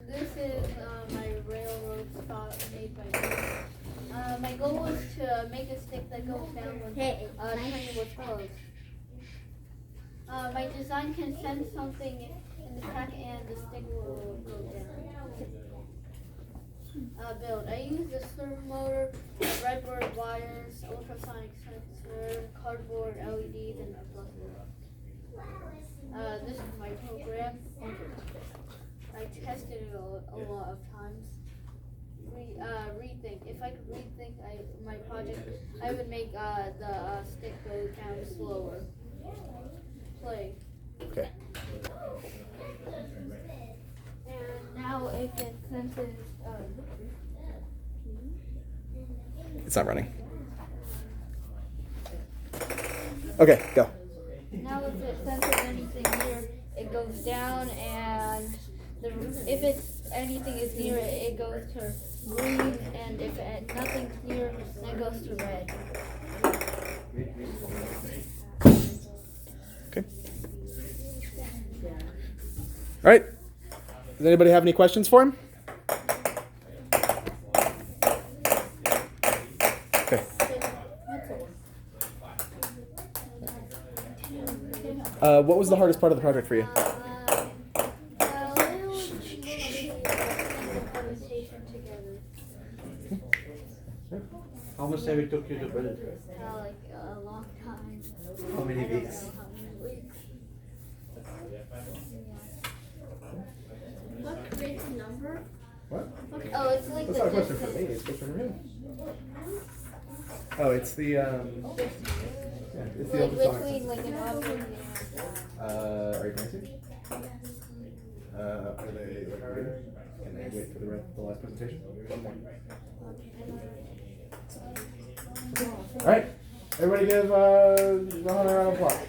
this is my railroad spot made by me. My goal was to make a stick that goes down when turning was closed. My design can send something in the crack and the stick will go down. Build. I use the servo motor, breadboard wires, ultrasonic sensor, cardboard, LEDs, and a buzzer. This is my program. I tested it a lot of times. Rethink. If I could rethink my project, I would make the stick go down slower. Play. Okay. And now it can senses. It's not running. Okay, go. Now if it senses anything near, it goes down, and if anything is near it, it goes to green, and if nothing's near, then it goes to red. Okay. All right. Does anybody have any questions for him? Okay. What was the hardest part of the project for you? How much time it took you to build? Like a long time. How many weeks? What creates a number? What? Oh, it's like That's the not a question for distance. me. It's a question for him. Oh, it's the yeah, it's the Like ultrasonic. between like an object Are you fancy? Are they like ready? Can they wait for the last presentation? One more. All right, everybody give Rohan a round of applause.